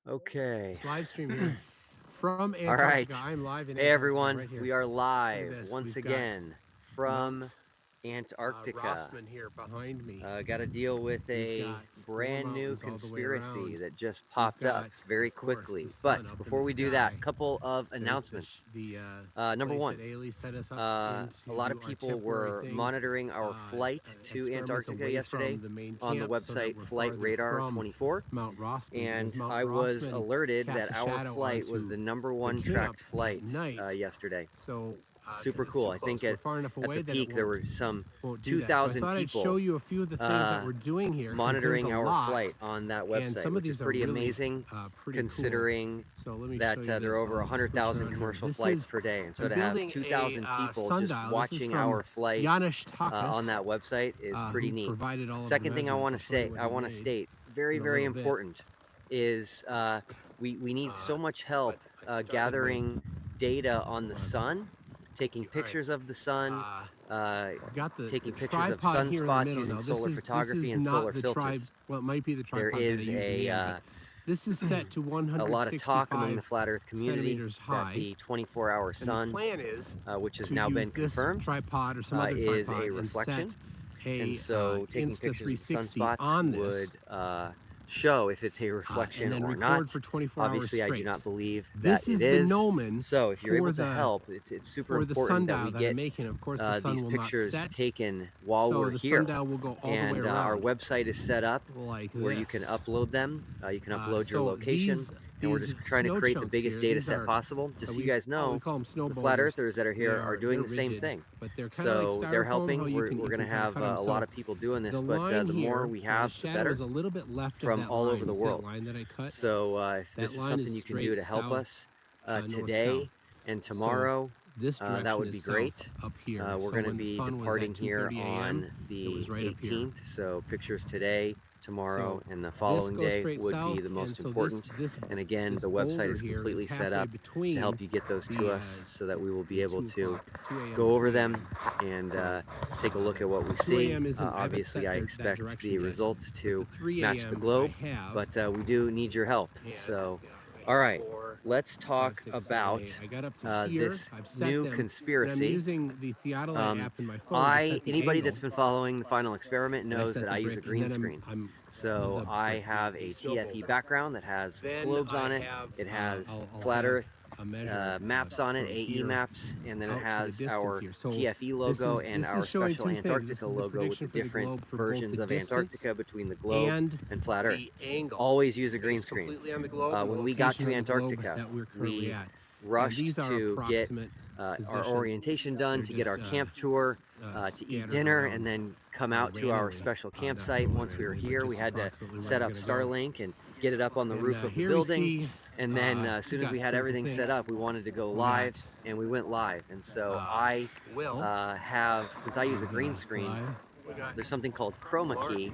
Okay. Live stream here from All right. Antarctica. I'm live in Hey, Antarctica everyone. right here. We are Look at live this. once We've got again from Mount Antarctica. Rossman here behind me. Got to deal with We've a got brand new mountains all the way conspiracy around. that just We've popped up got, very of course, the quickly. sun But up in before the we do that, sky. a couple of There's announcements. the Number place one, that Ailey set us up a lot into of our people temporary were thing. monitoring our flight to Experiments Antarctica away yesterday from the main on the camp so that website we're Flight farther Radar from 24. Mount Rossman, because And Mount I was Rossman alerted casts that a our shadow flight was onto the number the one camp tracked flight at night. yesterday. So Super 'cause it's cool. too I think close. We're far enough at away the that it peak there were some won't do that. So I 2,000 thought I'd show people you a few of the things that we're doing here, 'cause there's monitoring a our lot, flight on that and website, some of which is these are pretty really amazing pretty considering cool. So let me that show you there are this. over I'll just switch 100,000 around here. commercial This flights is per day. And so I'm to have building 2,000 a people just sundial. This is watching from our flight Janusz on Takas, that website is pretty who neat. provided all of the Second thing I want to measurements. I'll show you say, what I he want to made state, very, in a very little bit. important, is we need so much help But I started gathering data on the hold on. sun, taking All right. pictures of the sun, Got the taking pictures of tripod here in the sunspots middle. using Now, solar photography and not solar the filters. well, it might be the There tripod that I is use in the end, but this is set to a lot of talk among the 165 flat Earth community centimeters that high. the 24-hour And the sun, plan is which has to now use been this confirmed, tripod or some other is tripod a and reflection. set a And so taking Insta pictures of the 360 sunspots on this, would show if it's a and reflection then or record not. for 24 Obviously, hours I do straight. not believe This that is it the is. gnomon So if you're for able to the help, it's super for the important that sundial we that get I'm making. Of course, the sun these will pictures not set, taken while so we're the here. sundial will go all the way And our around, website is set up like where you can this. upload them. You can upload your So location, and we're these just trying to snow create the chunks biggest here, data these set are, possible. Just so you guys we know, call them snow the flat boulders. earthers that are here are doing the same rigid, thing. but they're kind of So like they're styrofoam, helping. how We're you going to can have cut them. a lot of people doing this, The but line the more here, we the have, the shadow better, is a little bit left from of that all line. over the See that world. line that I cut? So if That this is line something is you can do to straight help us today north-south. and tomorrow, This that direction would be is great. south up here. We're So going to when the be sun was departing at here 2:30 on a.m., it the was right up here. 18th. So pictures today, tomorrow, So and the this following goes day straight would south, be the most and so important. this And again, this the website boulder is here completely set halfway up to between help you get those to the, us so that we will be the able 2 to o'clock, 2 a.m. go over to 3 them a.m. and So, take a look at what we 2 see. a.m. isn't, Obviously, I that expect direction the yet, results but to the 3 match the a.m. globe, I have, but we do need your help. and, So, I all right, 4, let's 5, talk 6, 7, about 8. I got up to here. this I've set new them, and I'm conspiracy. using the theodolite app in my phone to set the Anybody angle. that's been following the final experiment And I knows set that the I use a brick, and green then screen. So the I have a snow TFE boulder. background that has Then globes on I it. have, It has I'll flat have Earth a measure, maps on it, from AE here maps, and then it out to the has distance our here. So TFE logo and this our is showing special 2 things. This Antarctica is the logo with prediction the for the different globe for both versions the of distance Antarctica between the globe and flat Earth. the angle. Always use a green It's screen. completely on the globe, and the When we got location to of the globe Antarctica, that we're currently we at. rushed these are to get approximate our position. orientation done, They're to get our just, camp tour, to eat scattered dinner, around, and then come out to our randomly, special not campsite. Once we were randomly, but here, we just had to approximately where set we're up gonna go. Starlink and get it up on the And, roof of the here we building. see, And then as soon as got we had critical everything thing. set up, we wanted to go We live, got, and we went live. And so I Will. have, since I use a green screen, there's something called chroma key,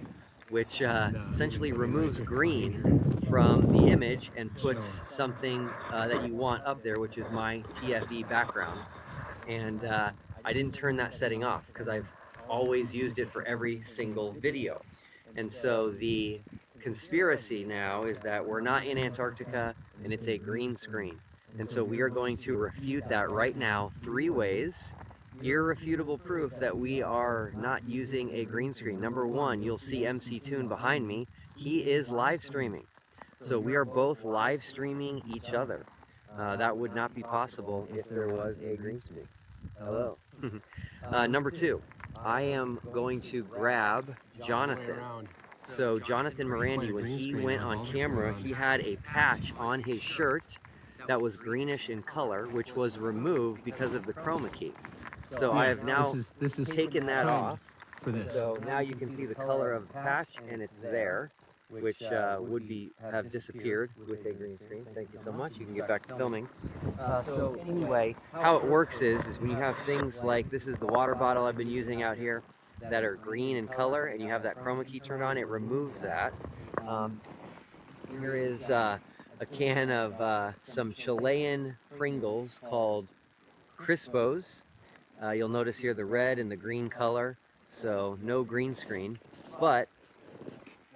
which essentially removes green from the image and puts something that you want up there, which is my TFE background. And I didn't turn that setting off because I've always used it for every single video. And so the conspiracy now is that we're not in Antarctica and it's a green screen. And so we are going to refute that right now 3 ways. Irrefutable proof that we are not using a green screen. Number 1, you'll see MC Toon behind me. He is live streaming. So we are both live streaming each other. That would not be possible if there was a green screen. Hello. Number 2, I am going to grab Jonathan. So Jonathan Morandi, when he went on camera, he had a patch on his shirt that was greenish in color, which was removed because of the chroma key. So I have now taken that off. For this. So now you can see the color of the patch, and it's there, which would have disappeared with a green screen. Thank you so much. You can get back to filming. So anyway, how it works is when you have things like, this is the water bottle I've been using out here, that are green in color, and you have that chroma key turned on, it removes that. Here is a can of some Chilean Pringles called Crispos. You'll notice here the red and the green color, so no green screen. But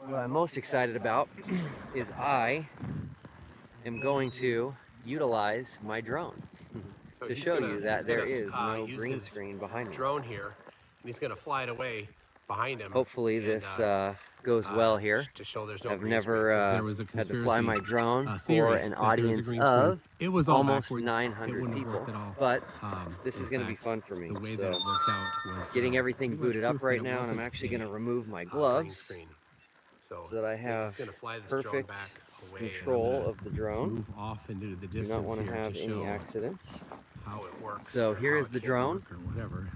what I'm most excited about is I am going to utilize my drone So to he's show gonna- you that he's there gonna, is no use green his screen behind me. drone here, and he's gonna fly it away behind him. Hopefully and, this goes well here. to show there's no I've green never screen, 'cause there was a had to fly my drone for theory an that there was a audience green of screen. It was all almost backwards. It 900 wouldn't have people, worked at all. but this In is going to be fact, fun for me. the way that So it worked out was getting everything pretty much booted up proof that right it now, and I'm wasn't actually a, going to remove my green gloves screen. So so that I he's have gonna fly this drone perfect back away, control and of the drone. move off into the Do distance not want to here have to any show accidents. how it works. So or here how is it the can drone, work or whatever.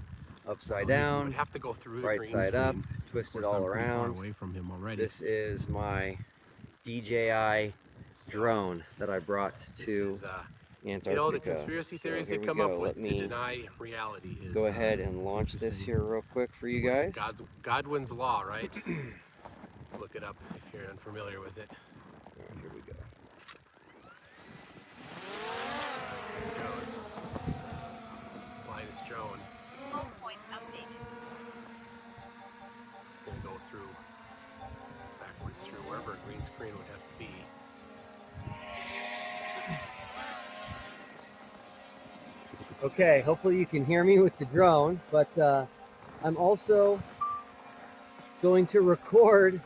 upside It down, would have to go through the right green side up, screen. twisted Of course, all I'm pretty far around. away from him already. This is my DJI drone that I brought This to is, Antarctica. you know, the conspiracy So theories here they we come go. up with Let to me deny reality is go ahead and launch this here real quick for you guys. Godwin's law, right? Look it up if you're unfamiliar with it. All right, here we go. There it goes. Fly this drone. Home points updated. It's gonna go through backwards through wherever a green screen would have to be. Okay, hopefully you can hear me with the drone, but I'm also going to record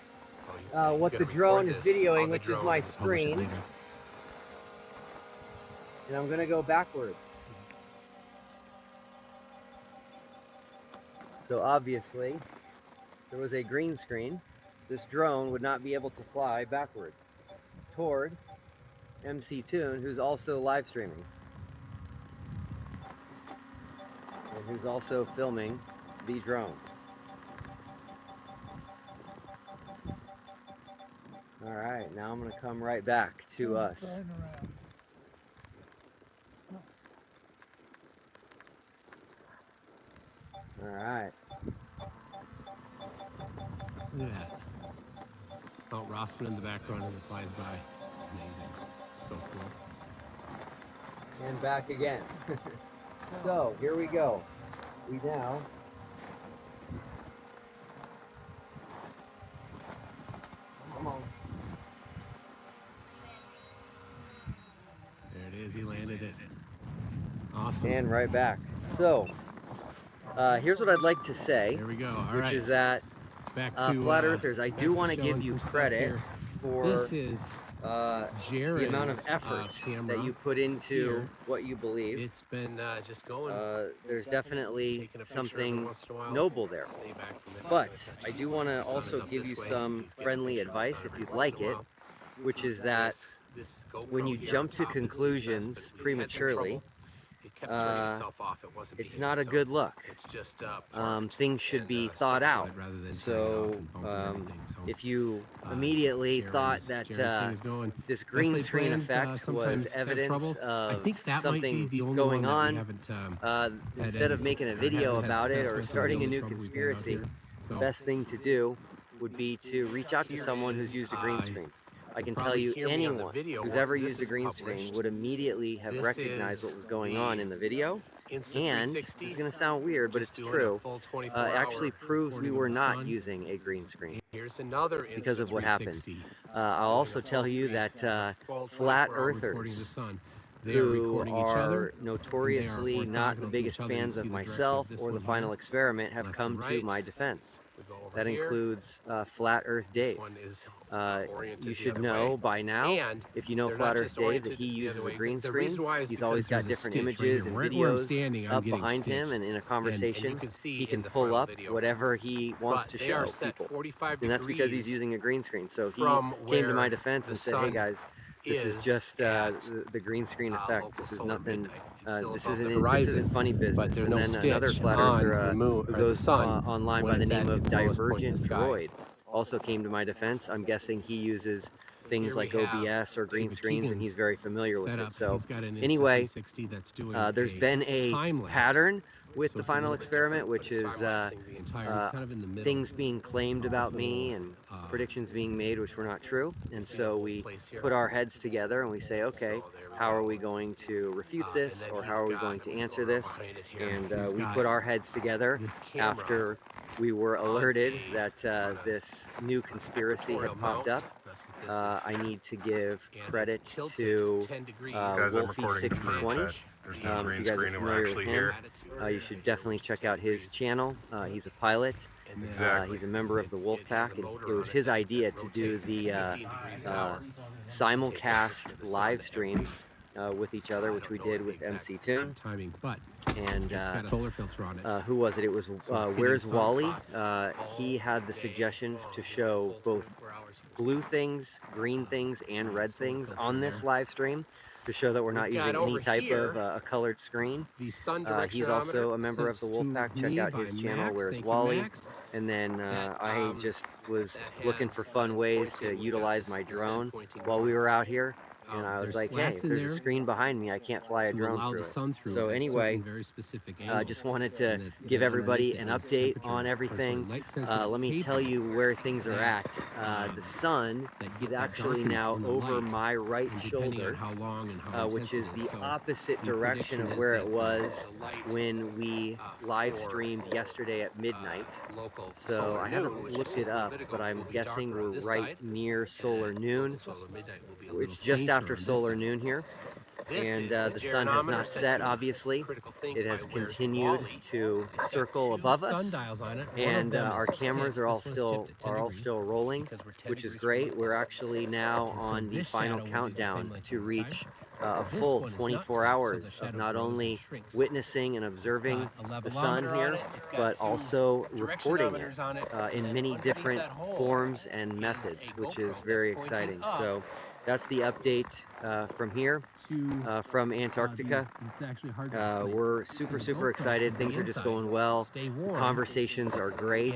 Oh, he's what gonna the drone record is this videoing, on the which is drone my and publish it screen, later. and I'm going to go backward. So obviously, if there was a green screen, this drone would not be able to fly backward toward MC Toon, who's also live streaming. And who's also filming the drone. All right, now I'm gonna come right back to us. All right. Look at that. Mount Rossman in the background as it flies by. Amazing. So cool. And back again. So here we go. We now come on. There it is. He landed it. Awesome. And right back. So here's what I'd like to say, There we go. All which right. is that Back to flat earthers, I back do to want to showing give you some stuff credit here. for This is the Jared's amount of effort camera. that you put into here. what you believe. It's been just going. There's definitely Taking a picture something every once in a while. noble there. Stay back from it. But I do want to The sun is also up give this you way. some He's getting a friendly picture of the advice sun if every you'd once like in a it, while. which is that This GoPro when you here jump on to top isn't as conclusions best, but if you had some prematurely, trouble, it kept turning itself off. It wasn't it's behaving, not a so good look. It's just Things should be stuck thought to out. it rather than So if you immediately thought that this green screen effect was evidence of something going on, instead of making a video about it or starting a new conspiracy, the best thing to do would be to reach out to someone who's used a green screen. I can tell you anyone who's ever used a green screen would immediately have recognized what was going on in the video. And it's going to sound weird, but it's true. It actually proves we were not using a green screen because of what happened. I'll also tell you that flat earthers who are notoriously not the biggest fans of myself or the final experiment have come to my defense. That includes Flat Earth Dave. You should know by now, if you know Flat Earth Dave, that he uses a green screen. He's always got different images and videos up behind him, and in a conversation, he can pull up whatever he wants to show people. And that's because he's using a green screen. So he came to my defense and said, hey guys, this is just the green screen effect. This is nothing. This isn't funny business. And then another flat earther who goes online by the name of Divergent Droid also came to my defense. I'm guessing he uses things like OBS or green screens, and he's very familiar with it. So anyway, there's been a pattern with the final experiment, which is things being claimed about me and predictions being made which were not true. And so we put our heads together and we say, okay, how are we going to refute this, or how are we going to answer this? And we put our heads together after we were alerted that this new conspiracy had popped up. I need to give And it's credit tilted to 10 degrees. Guys, I'm Wolfie recording to prove 6020. that there's no If green you guys are screen and we're familiar with actually him, here. you should definitely check out his channel. He's a pilot. Exactly. He's a member of the Wolf It has Pack, a and motor it was on it his that idea to do rotates the 15 degrees an hour. simulcast live streams with each other, which we did with MC Toon. Timing, but And it's got a solar filter on it. who was it? It was So it's getting Where's sun Wally? spots He had the suggestion to show both blue things, green things, and red things on this live stream to show that we're not We've got using any over type here of a colored screen. The sun He's also a member of the Wolf Pack. Check out his channel, Where's Wally? And then I just was looking for fun ways to utilize my drone while we were out here. And I was like, hey, if there's a screen behind me, I can't fly a drone through it. So anyway, just wanted to give everybody an update on everything. Let me tell you where things are at. The sun is actually now over my right shoulder, which is the opposite direction of where it was when we live streamed yesterday at midnight. So I haven't looked it up, but I'm guessing we're right near solar noon. It's just after solar noon here, and the sun has not set, obviously. It has continued to circle above us, and our cameras are all still rolling, which is great. We're actually now on the final countdown to reach a full 24 hours of not only witnessing and observing the sun here, but also recording it in many different forms and methods, which is very exciting. So that's the update from here, from Antarctica. We're super excited. Things are just going well. The conversations are great.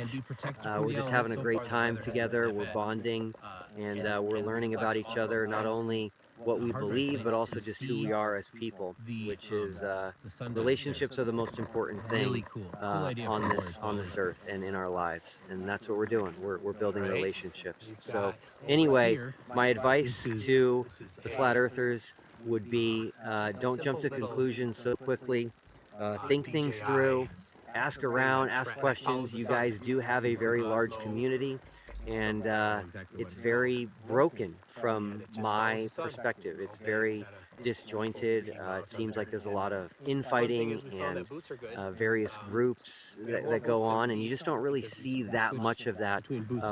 We're just having a great time together. We're bonding, and we're learning about each other, not only what we believe, but also just who we are as people, which is relationships are the most important thing on this earth and in our lives, and that's what we're doing. We're building relationships. So anyway, my advice to the flat earthers would be don't jump to conclusions so quickly. Think things through, ask around, ask questions. You guys do have a very large community, and it's very broken from my perspective. It's very disjointed. It seems like there's a lot of infighting and various groups that go on, and you just don't really see that much of that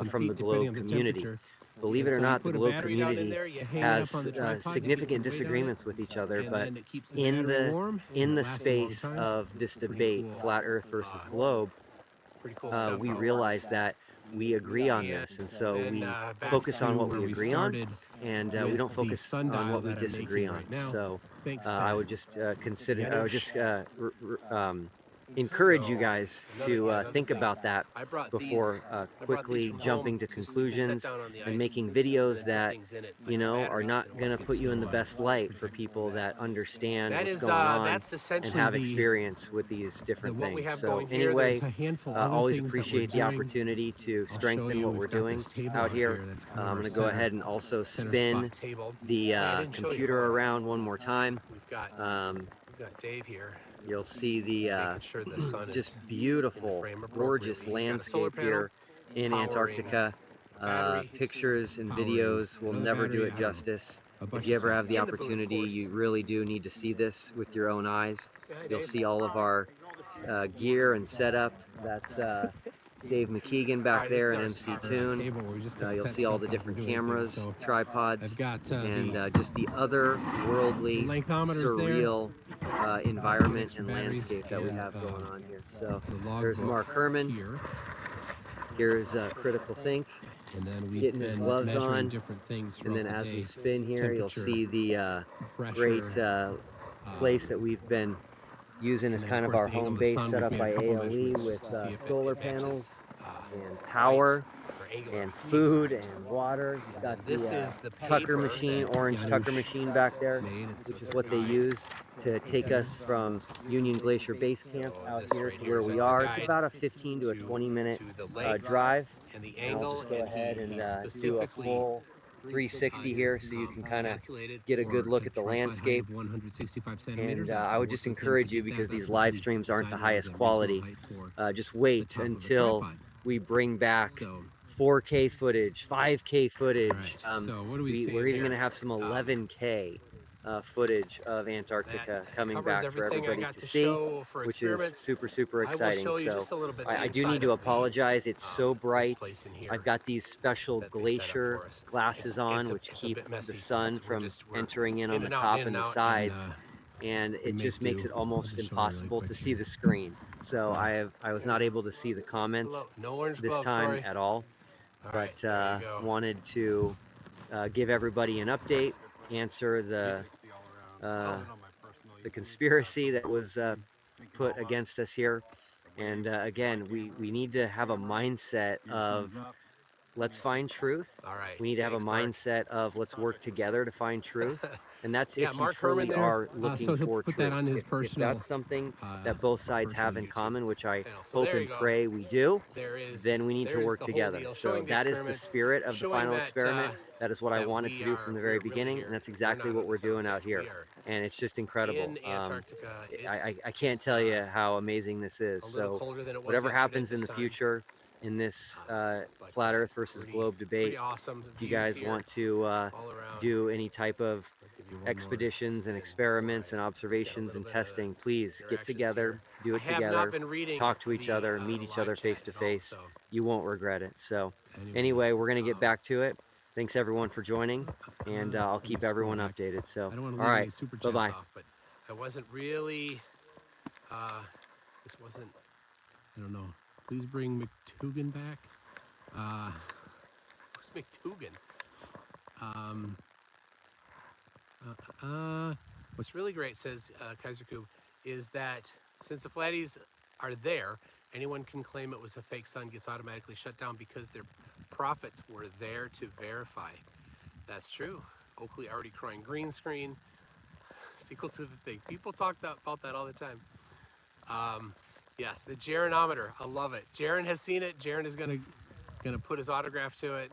from the Globe community. Believe it or not, the Globe community has significant disagreements with each other, but in the space of this debate, flat Earth versus Globe, we realize that we agree on this, and so we focus on what we agree on, and we don't focus on what we disagree on. So I would just encourage you guys to think about that before quickly jumping to conclusions and making videos that, you know, are not going to put you in the best light for people that understand what's going on and have experience with these different things. So anyway, always appreciate the opportunity to strengthen what we're doing out here. I'm going to go ahead and also spin the computer around one more time. We've got Dave here. You'll see the just beautiful, gorgeous landscape here in Antarctica. Pictures and videos will never do it justice. If you ever have the opportunity, you really do need to see this with your own eyes. You'll see all of our gear and setup. That's Dave McKeegan back there and MC Toon. You'll see all the different cameras, tripods, and just the otherworldly, surreal environment and landscape that we have going on here. So there's Mark Herman. Here's Critical Think, getting his gloves on. And then as we spin here, you'll see the great place that we've been using as kind of our home base, set up by ALE with solar panels and power and food and water. You've got the Tucker machine, orange Tucker machine back there, which is what they use to take us from Union Glacier Base Camp out here to where we are. It's about a 15 to a 20-minute drive. And I'll just go ahead and do a full 360 here so you can kind of get a good look at the landscape. And I would just encourage you, because these live streams aren't the highest quality, just wait until we bring back 4K footage, 5K footage. All right, so what are we seeing We're even here? going to have some 11K footage of Antarctica That coming covers back for everything I everybody got to to see, show for which is experiments. super, super I will exciting. show you So just a little bit I do inside need to of the, apologize. It's so this bright. place in here I've got these special that they set up Glacier for us. glasses on, which It's a keep bit messy the sun 'cause we're from we're entering in on the and out, top in and and the out, sides. And we it make just makes do. it I'll almost just show you really impossible to quick see here. the screen. So I was not able to see the comments Hello. No orange this gloves, time sorry. at all, All right, but there you go. wanted to give everybody an update, answer uh, the conspiracy that was put against us here. And again, we need to have a mindset of let's find truth. All right, We need to have a thanks, Mark. mindset of let's work together to find truth. And that's Yeah, if you Mark Herman truly there. are looking So he'll for put truth. that on his If personal, that's something that uh, both sides personal have in YouTube common, which I channel. So hope there and you go. pray we do, There's then we need to work the whole together. deal, So showing the that is the experiments, spirit of the showing final that experiment. That is what I wanted to do from the very we're really beginning, here. and that's We're exactly not what on we're the south doing out side. here. We are And it's just incredible. in Antarctica. I can't tell you how amazing this is. a little So colder than it was whatever yesterday happens in this the time. future in this But, flat Earth it's versus pretty globe debate, awesome if you views guys here want to all around. do any type of I'll give you one more expeditions and spin experiments and Get a observations little and bit of testing, please get interactions together, here. do I it have not together, been reading talk to each other, the meet each live other face chat to at all, face. so You won't regret it. So anyway. anyway, we're going to get back to it. Thanks everyone for joining, and I'll Let me keep scroll everyone back. updated. So I don't want to all leave right, any super chats bye-bye. off, but I wasn't really. This wasn't. I don't know. Please bring McTugan back. Who's McTugan? What's really great, says Kaiser Koob, is that since the flatties are there, anyone can claim it was a fake sun gets automatically shut down because their prophets were there to verify. That's true. Oakley already crying green screen. Sequel to the thing. People talk about that all the time. Yes, the Jaronometer. I love it. Jaron has seen it. Jaron is gonna put his autograph to it.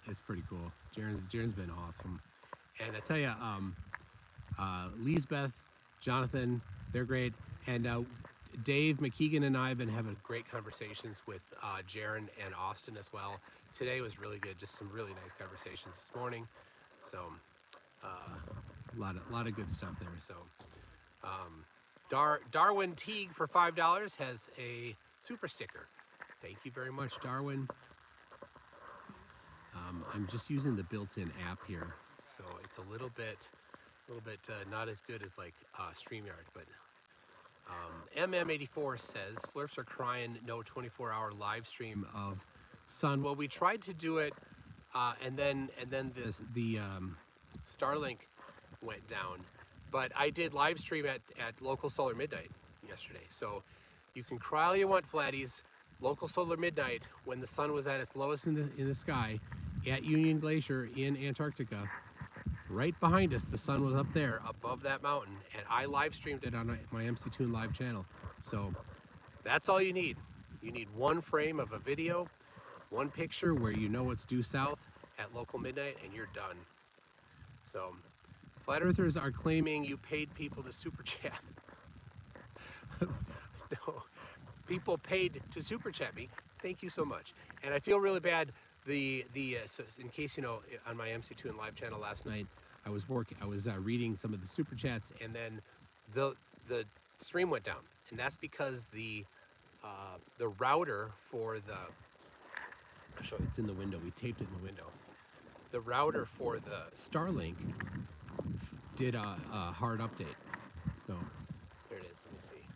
It's pretty cool. Jaren's been awesome. And I tell you, Lisbeth, Jonathan, they're great. And Dave McKeegan and I have been having Great conversations with Jaron and Austin as well. Today was really good. Just some really nice conversations this morning. So a lot of good stuff there. So Darwin Teague for $5 has a super sticker. Thank you very much, Darwin. I'm just using the built-in app here. So it's a little bit not as good as like StreamYard, but MM84 says Flirfs are crying no 24-hour live stream of sun. Well, we tried to do it, and then the Starlink went down, but I did live stream at local solar midnight yesterday. So you can cry all you want, flatties. Local solar midnight, when the sun was at its lowest in the sky at Union Glacier in Antarctica. Right behind us, the sun was up there above that mountain, and I live streamed it. on my MC Toon live channel. So That's all you need. You need one frame of a video, one picture where you know it's due south at local midnight, and you're done. So flat earthers are claiming you paid people to super chat. No, people paid to super chat me. Thank you so much. And I feel really bad. So in case you know, on my MC2 and live channel last night, I was reading some of the super chats, and then the stream went down, and that's because the router for the I'll show you, it's in the window. We taped it in the window. The router for the Starlink did a hard update. So there it is. Let me see.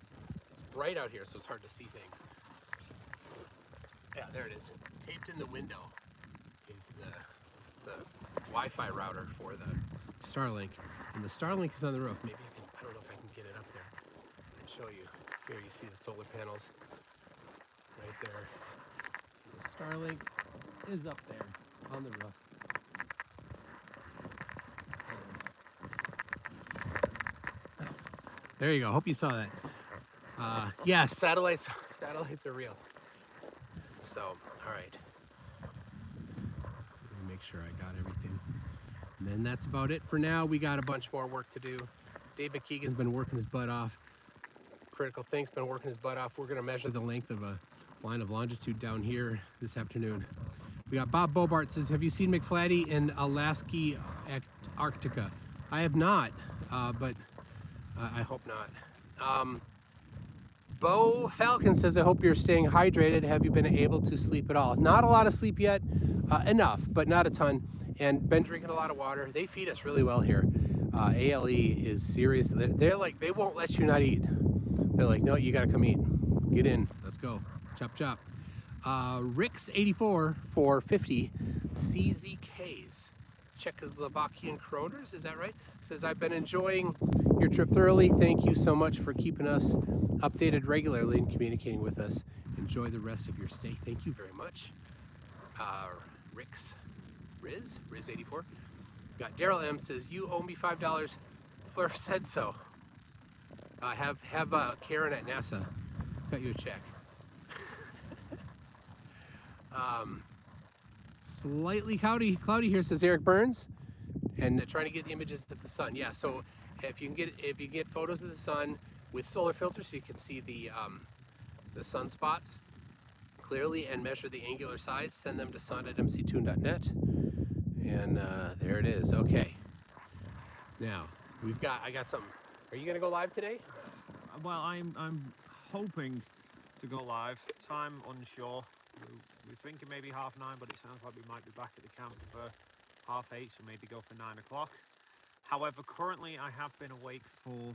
It's bright out here, so it's hard to see things. Yeah, there it is. Taped in the window is the Wi-Fi router for the Starlink, and the Starlink is on the roof. Maybe I don't know if I can get it up there and show you. Here you see the solar panels right there. The Starlink is up there on the roof. There you go. Hope you saw that. Yes, satellites are real. So, all right. Let me make sure I got everything. And then that's about it for now. We got a bunch more work to do. Dave McKeegan's been working his butt off. Critical Think's been working his butt off. We're going to measure the length of a line of longitude down here this afternoon. We got Bob Bobart says, have you seen McFlatty in Alaska, Antarctica? I have not, but I hope not. Bo Falcon says, I hope you're staying hydrated. Have you been able to sleep at all? Not a lot of sleep yet, enough, but not a ton. And been drinking a lot of water. They feed us really well here. ALE is serious. They're like, they won't let you not eat. They're like, no, you gotta come eat. Get in, let's go. Chop, chop. Rix84 for 50 CZKs. Czechoslovakian kroners, is that right? Says, I've been enjoying your trip thoroughly. Thank you so much for keeping us updated regularly and communicating with us. Enjoy the rest of your stay. Thank you very much. Riz84. Got Daryl M says, you owe me $5. Fleur said so. Have Karen at NASA cut you a check. Slightly cloudy here, says Eric Burns, and trying to get images of the sun. Yeah, so if you can get photos of the sun with solar filters, so you can see the sunspots clearly and measure the angular size, send them to sun@mctoon.net, and there it is. Okay. Now I got something. Are you gonna go live today? Well, I'm hoping to go live. Time unsure. We're thinking maybe 9:30, but it sounds like we might be back at the camp for 8:30, so maybe go for 9 o'clock. However, currently I have been awake for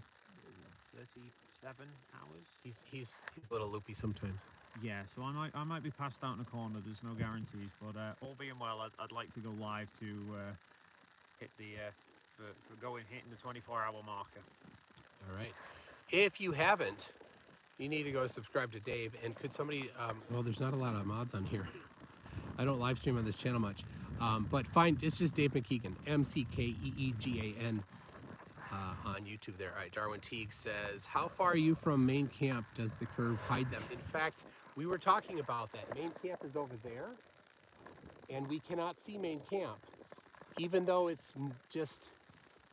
37 hours. He's a little loopy sometimes. Yeah, so I might be passed out in a corner. There's no guarantees, but all being well, I'd like to go live to hit the hitting the 24-hour marker. All right. If you haven't, you need to go subscribe to Dave. And could somebody, well, there's not a lot of mods on here. I don't live stream on this channel much. But it's just Dave McKeegan, McKeegan, on YouTube there. All right, Darwin Teague says, how far are you from main camp? Does the curve hide them? In fact, we were talking about that. Main camp is over there, and we cannot see main camp, even though it's just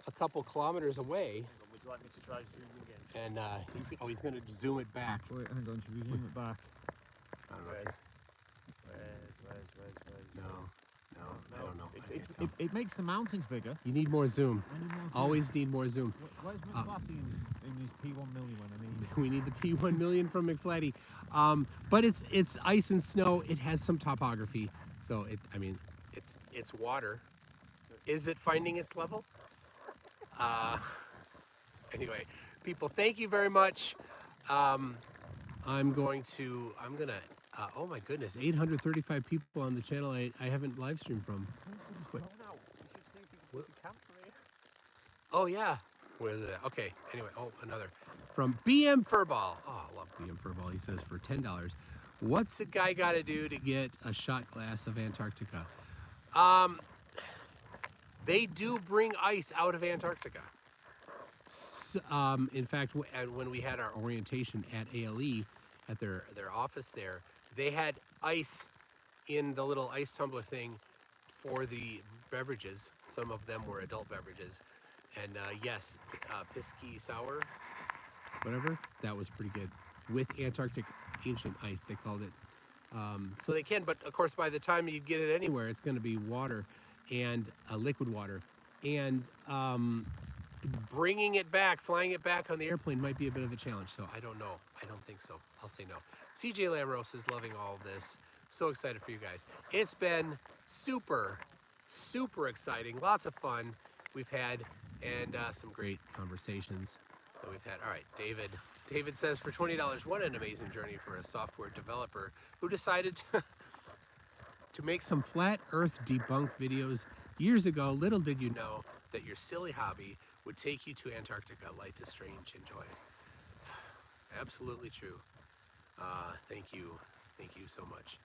a couple kilometers away. Would you like me to try zooming in? And he's going to zoom it back. Wait, hang on, should we zoom it back? I don't know. No, I don't know. It makes the mountains bigger. You need more zoom. Always need more zoom. Where's McFlatty in his P1 million when I need? We need the P1 million from McFlatty. But it's ice and snow. It has some topography. So it's water. Is it finding its level? Anyway, people, thank you very much. I'm gonna, oh my goodness, 835 people on the channel I haven't live streamed from. Oh yeah, where is it? Okay, anyway, another. From BM Furball. Oh, I love BM Furball. He says, for $10, what's a guy gotta do to get a shot glass of Antarctica? They do bring ice out of Antarctica. In fact, when we had our orientation at ALE, at their office there, they had ice in the little ice tumbler thing for the beverages. Some of them were adult beverages. And yes, Pisky Sour, whatever, that was pretty good. With Antarctic ancient ice, they called it. So they can, but of course, by the time you get it anywhere, it's going to be water and liquid water. And bringing it back, flying it back on the airplane might be a bit of a challenge. So I don't know. I don't think so. I'll say no. CJ Lamros is loving all of this. So excited for you guys. It's been super, super exciting. Lots of fun we've had, and some great conversations that we've had. All right, David. David says, for $20, what an amazing journey for a software developer who decided to make some flat earth debunk videos years ago. Little did you know that your silly hobby would take you to Antarctica. Life is strange. Enjoy it. Absolutely true. Thank you so much.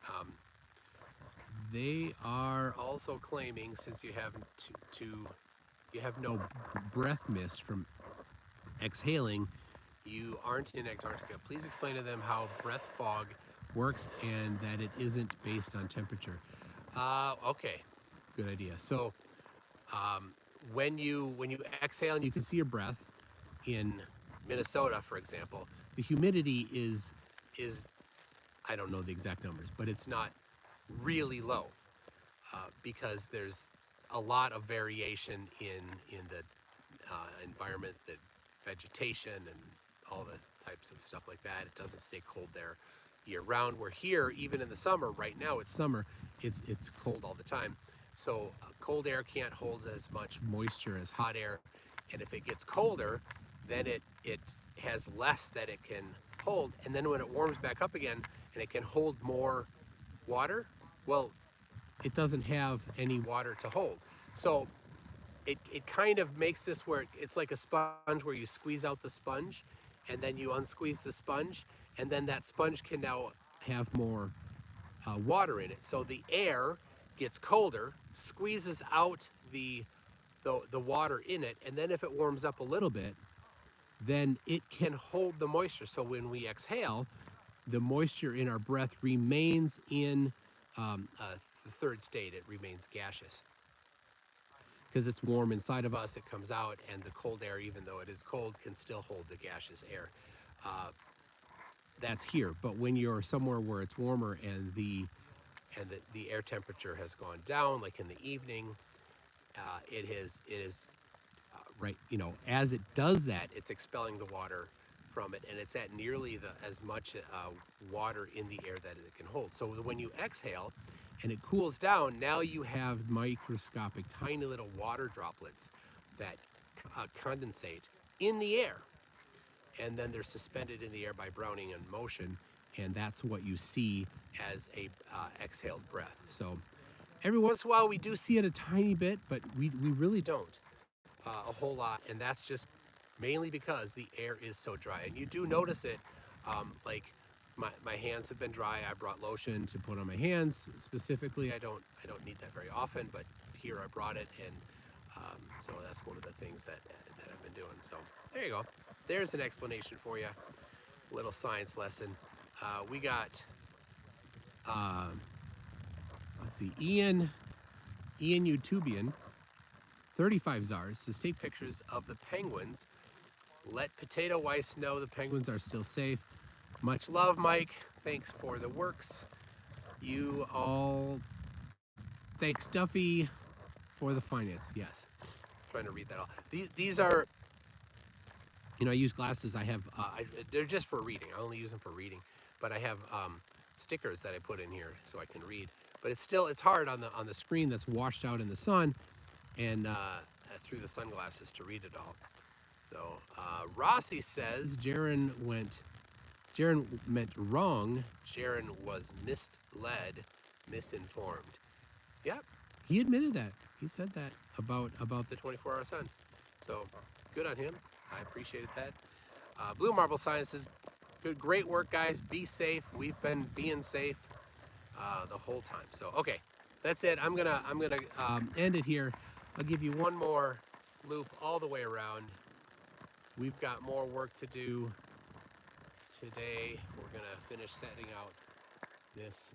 They are also claiming, since you have you have no breath mist from exhaling, you aren't in Antarctica. Please explain to them how breath fog works and that it isn't based on temperature. Okay, good idea. So when you exhale and you can see your breath in Minnesota, for example, the humidity is I don't know the exact numbers, but it's not really low because there's a lot of variation in the environment, the vegetation, and all the types of stuff like that. It doesn't stay cold there year round. We're here even in the summer. Right now it's summer. It's cold all the time. So cold air can't hold as much moisture as hot air, and if it gets colder, then it has less that it can hold, and then when it warms back up again and it can hold more water, well, it doesn't have any water to hold. So it kind of makes this where it's like a sponge where you squeeze out the sponge and then you unsqueeze the sponge, and then that sponge can now have more water in it. So the air gets colder, squeezes out the water in it, and then if it warms up a little bit, then it can hold the moisture. So when we exhale, the moisture in our breath remains in the third state. It remains gaseous. Because it's warm inside of us, it comes out, and the cold air, even though it is cold, can still hold the gaseous air. That's here. But when you're somewhere where it's warmer and the air temperature has gone down, like in the evening, it is right. You know, as it does that, it's expelling the water from it, and it's at nearly as much water in the air that it can hold. So when you exhale and it cools down, now you have microscopic, tiny little water droplets that condensate in the air, and then they're suspended in the air by Brownian motion, and that's what you see as a exhaled breath. So every once in a while we do see it a tiny bit, but we really don't a whole lot, and that's just mainly because the air is so dry. And you do notice it, like my hands have been dry. I brought lotion to put on my hands specifically. I don't need that very often, but here I brought it, and so that's one of the things that I've been doing. So there you go. There's an explanation for you. Little science lesson. We got let's see, Ian Utubian, 35 Czars, says take pictures of the penguins. Let Potato Weiss know the penguins are still safe. Much love, Mike. Thanks for the works. You all. Thanks, Duffy, for the finance. Yes. Trying to read that all. These are, you know, I use glasses. I have, they're just for reading. I only use them for reading. But I have stickers that I put in here so I can read. But it's hard on the screen that's washed out in the sun and through the sunglasses to read it all. So Rossi says Jaron meant wrong. Jaron was misled, misinformed. Yep, he admitted that. He said that about the 24-hour sun. So good on him. I appreciated that. Blue Marble Sciences, great work, guys. Be safe. We've been being safe the whole time. So okay, that's it. I'm gonna end it here. I'll give you one more loop all the way around. We've got more work to do today. We're gonna finish setting out this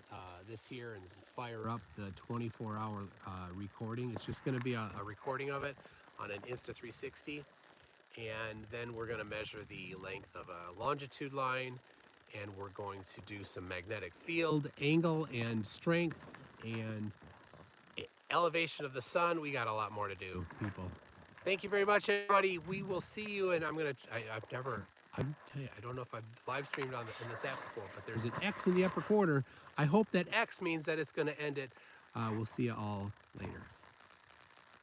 here and fire up the 24-hour recording. It's just gonna be a recording of it on an Insta360, and then we're gonna measure the length of a longitude line, and we're going to do some magnetic field angle and strength and elevation of the sun. We got a lot more to do, people. Thank you very much, everybody. We will see you, and I don't know if I've live streamed in this app before, but there's an X in the upper corner. I hope that X means that it's going to end it. We'll see you all later.